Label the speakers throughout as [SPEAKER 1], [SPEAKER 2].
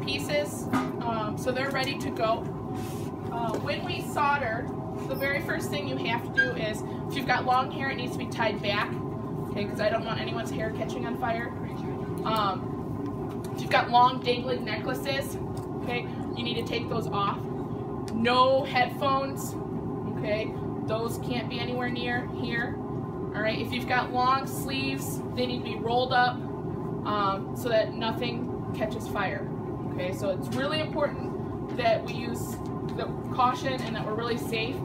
[SPEAKER 1] pieces so they're ready to go. When we solder, the very first thing you have to do is, if you've got long hair, it needs to be tied back, okay, because I don't want anyone's hair catching on fire. If you've got long dangling necklaces, okay, you need to take those off. No headphones, okay, those can't be anywhere near here. All right, if you've got long sleeves, they need to be rolled up so that nothing catches fire. Okay, so it's really important that we use the caution and that we're really safe.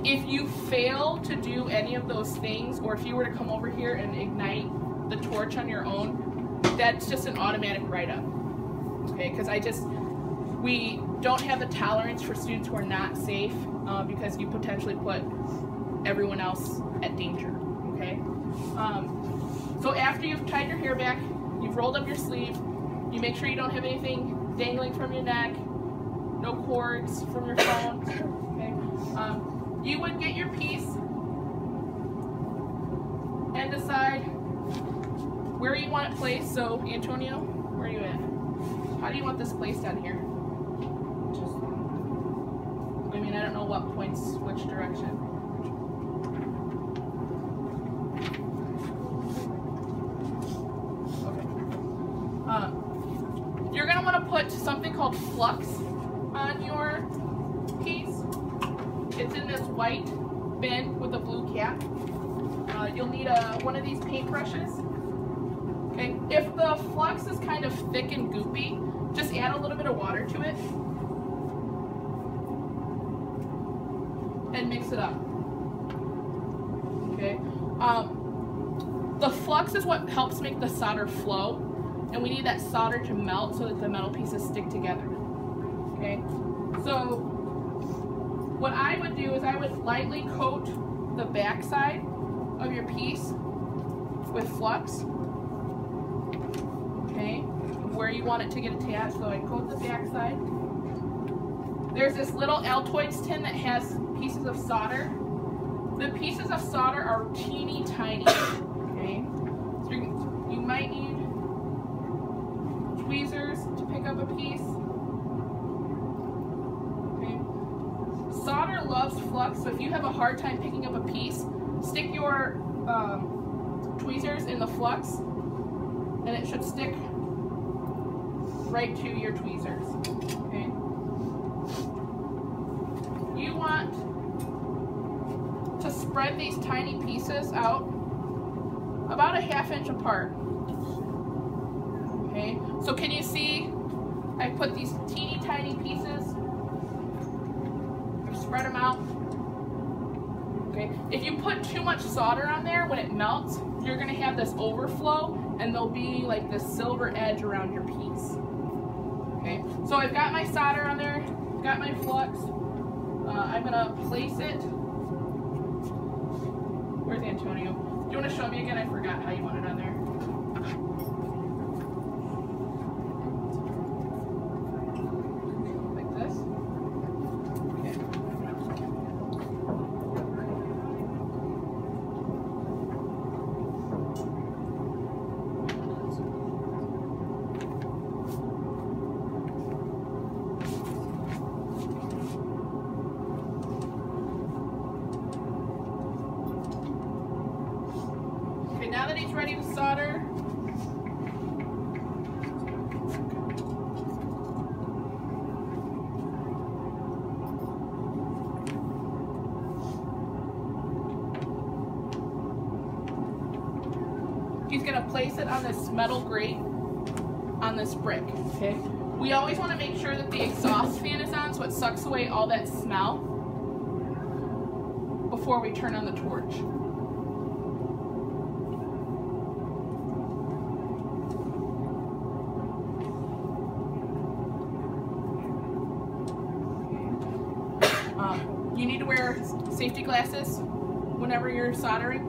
[SPEAKER 1] If you fail to do any of those things, or if you were to come over here and ignite the torch on your own, that's just an automatic write-up. Okay, because we don't have the tolerance for students who are not safe because you potentially put everyone else at danger. Okay, so after you've tied your hair back, you've rolled up your sleeve, you make sure you don't have anything dangling from your neck, no cords from your phone. Okay, you would get your piece and decide where you want it placed. So Antonio, where are you at? How do you want this placed on here? I mean, I don't know what points which direction. You're going to want to put something called flux on your piece. It's in this white bin with a blue cap. You'll need one of these paintbrushes. Okay, if the flux is kind of thick and goopy, just add a little bit of water to it and mix it up. Okay, the flux is what helps make the solder flow. And we need that solder to melt so that the metal pieces stick together. Okay, so what I would do is I would lightly coat the back side of your piece with flux. Okay, where you want it to get attached. So I coat the back side. There's this little Altoids tin that has pieces of solder. The pieces of solder are teeny tiny. Okay, so you might need tweezers to pick up a piece. Okay. Solder loves flux, so if you have a hard time picking up a piece, stick your tweezers in the flux and it should stick right to your tweezers. Okay. You want to spread these tiny pieces out about a ½ inch apart. Okay, so can you see I put these teeny tiny pieces, I've spread them out. Okay, if you put too much solder on there, when it melts, you're going to have this overflow and there'll be like this silver edge around your piece. Okay, so I've got my solder on there, got my flux. I'm going to place it. Where's Antonio? Do you want to show me again? I forgot how you want it on there. Now that he's ready to solder, he's going to place it on this metal grate on this brick. Okay. We always want to make sure that the exhaust fan is on so it sucks away all that smell before we turn on the torch. You need to wear safety glasses whenever you're soldering.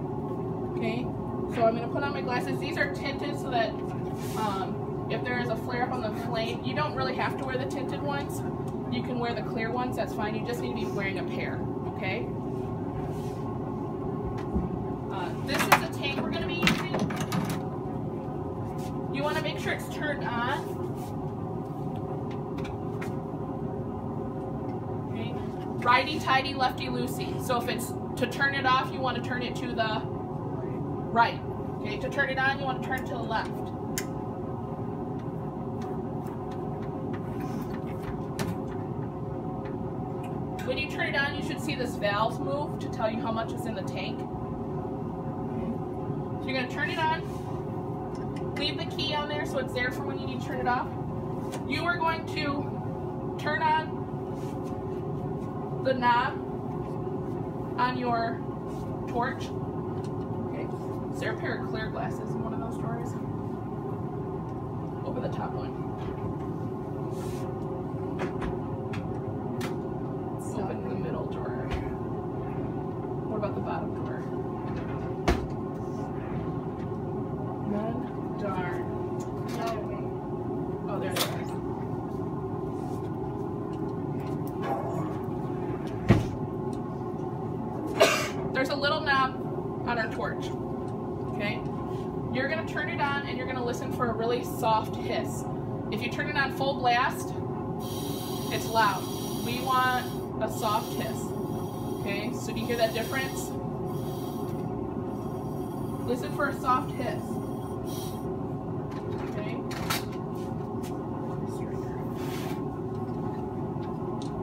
[SPEAKER 1] Okay, so I'm going to put on my glasses. These are tinted so that if there is a flare up on the flame, you don't really have to wear the tinted ones. You can wear the clear ones, that's fine. You just need to be wearing a pair, okay? This is the tank we're going to be using. You want to make sure it's turned on. righty-tighty, lefty-loosey. So if it's to turn it off, you want to turn it to the right. Okay, to turn it on, you want to turn it to the left. When you turn it on, you should see this valve move to tell you how much is in the tank. So you're going to turn it on, leave the key on there so it's there for when you need to turn it off. You are going to turn on the knob on your torch. Okay. Is there a pair of clear glasses in one of those drawers? Over the top one. Open the middle drawer. What about the bottom drawer? None. Darn. Oh, there it is. There's a little knob on our torch. Okay? You're going to turn it on and you're going to listen for a really soft hiss. If you turn it on full blast, it's loud. We want a soft hiss. Okay? So do you hear that difference? Listen for a soft hiss. Okay?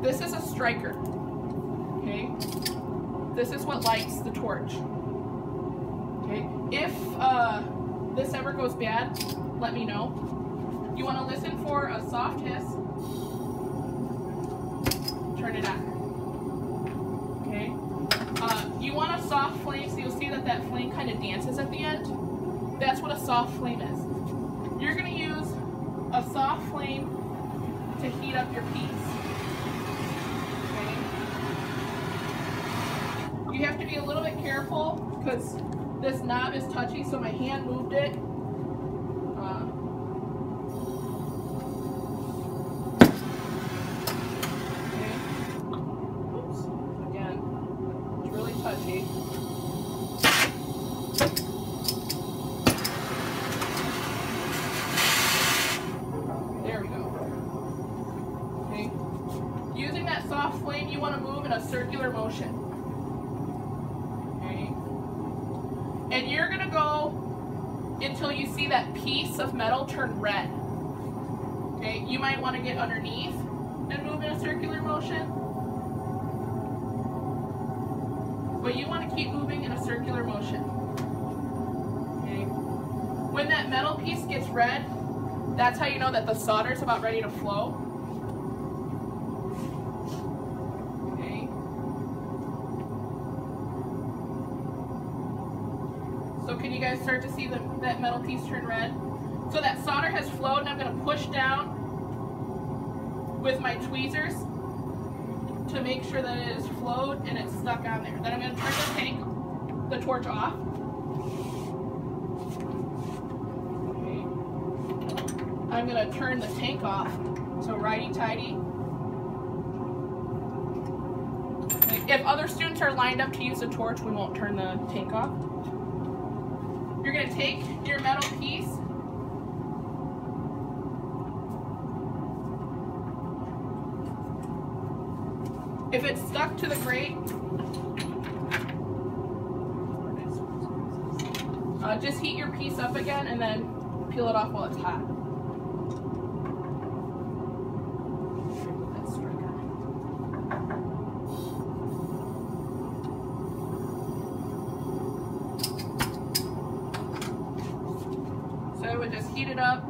[SPEAKER 1] This is a striker. Okay? This is what lights the torch. Okay? If this ever goes bad, let me know. You want to listen for a soft hiss. Turn it on. Okay? You want a soft flame, so you'll see that that flame kind of dances at the end. That's what a soft flame is. You're going to use a soft flame to heat up your piece. You have to be a little bit careful because this knob is touchy, so my hand moved it. Okay. Oops. Again, it's really touchy. There we go. Okay. Using that soft flame, you want to move in a circular motion. And you're going to go until you see that piece of metal turn red. Okay, you might want to get underneath and move in a circular motion. But you want to keep moving in a circular motion. Okay. When that metal piece gets red, that's how you know that the solder is about ready to flow. So can you guys start to see that metal piece turn red? So that solder has flowed, and I'm going to push down with my tweezers to make sure that it is flowed and it's stuck on there. Then I'm going to turn the torch off. Okay. I'm going to turn the tank off. So righty-tighty. Okay. If other students are lined up to use the torch, we won't turn the tank off. You're going to take your metal piece, if it's stuck to the grate, just heat your piece up again and then peel it off while it's hot. So I would just heat it up.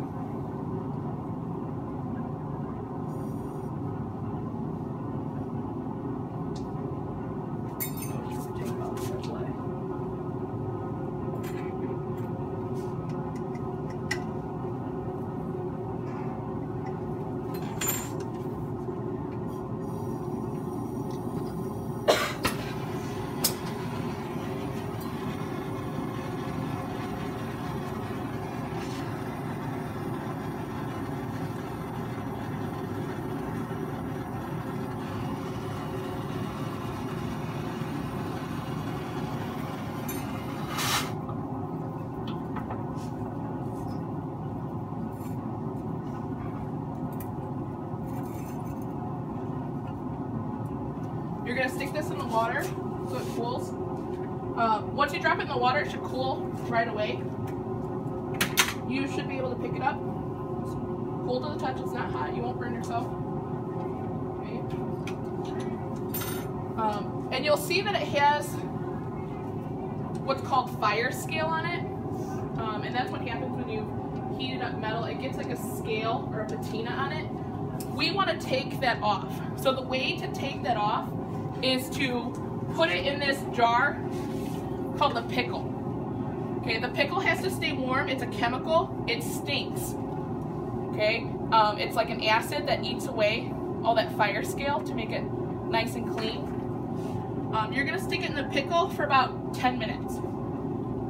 [SPEAKER 1] You're gonna stick this in the water so it cools. Once you drop it in the water, it should cool right away. You should be able to pick it up. It's cool to the touch, it's not hot, you won't burn yourself. Okay. And you'll see that it has what's called fire scale on it. And that's what happens when you heat up metal. It gets like a scale or a patina on it. We want to take that off. So the way to take that off is to put it in this jar called the pickle. Okay, the pickle has to stay warm. It's a chemical. It stinks. Okay, it's like an acid that eats away all that fire scale to make it nice and clean. You're gonna stick it in the pickle for about 10 minutes.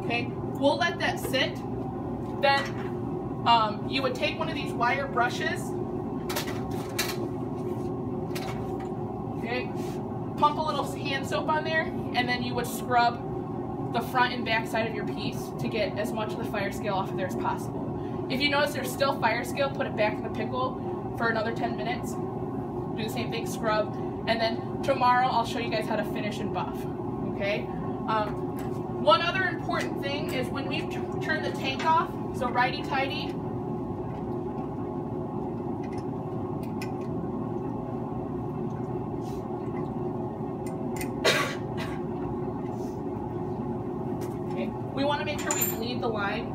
[SPEAKER 1] Okay, we'll let that sit. Then you would take one of these wire brushes. Okay, pump a little hand soap on there, and then you would scrub the front and back side of your piece to get as much of the fire scale off of there as possible. If you notice there's still fire scale, put it back in the pickle for another 10 minutes. Do the same thing, scrub, and then tomorrow I'll show you guys how to finish and buff. Okay. One other important thing is when we turn the tank off, so righty-tighty. We want to make sure we bleed the line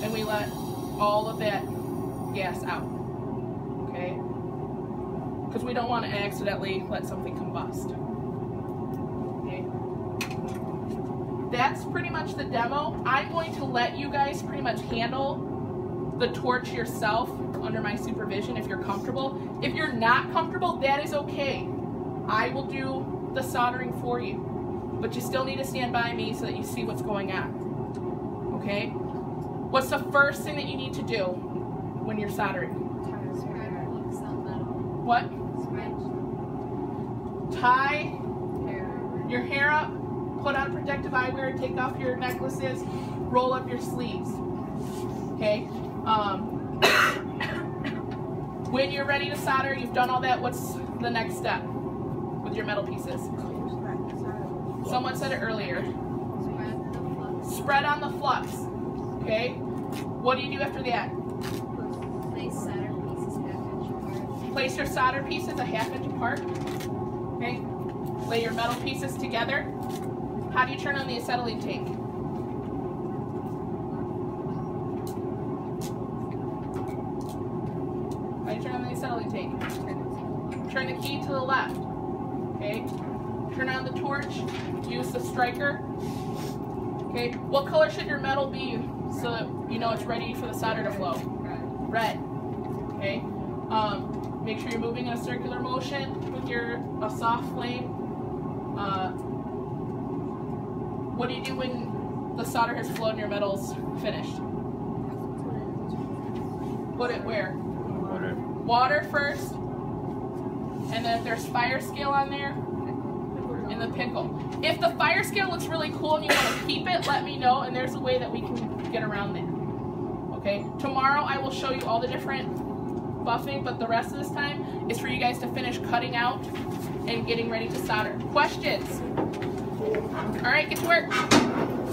[SPEAKER 1] and we let all of that gas out, okay? Because we don't want to accidentally let something combust, okay? That's pretty much the demo. I'm going to let you guys pretty much handle the torch yourself under my supervision if you're comfortable. If you're not comfortable, that is okay. I will do the soldering for you. But you still need to stand by me so that you see what's going on. Okay? What's the first thing that you need to do when you're soldering? What? Tie your hair up, put on protective eyewear, take off your necklaces, roll up your sleeves. Okay? When you're ready to solder, you've done all that, what's the next step with your metal pieces? Someone said it earlier. Spread on the flux. Okay? What do you do after that?
[SPEAKER 2] Place solder pieces half-inch apart.
[SPEAKER 1] Place your solder pieces a half-inch apart. Okay? Lay your metal pieces together. How do you turn on the acetylene tank? How do you turn on the acetylene tank? Turn the key to the left. Okay? Turn on the torch, use the striker. Okay, what color should your metal be so that you know it's ready for the solder to flow? Red. Okay, make sure you're moving in a circular motion with a soft flame. What do you do when the solder has flowed and your metal's finished? Put it where?
[SPEAKER 3] Water.
[SPEAKER 1] Water first, and then if there's fire scale on there, in the pickle. If the fire scale looks really cool and you want to keep it, let me know, and there's a way that we can get around that. Okay, tomorrow I will show you all the different buffing, but the rest of this time is for you guys to finish cutting out and getting ready to solder. Questions? All right, get to work.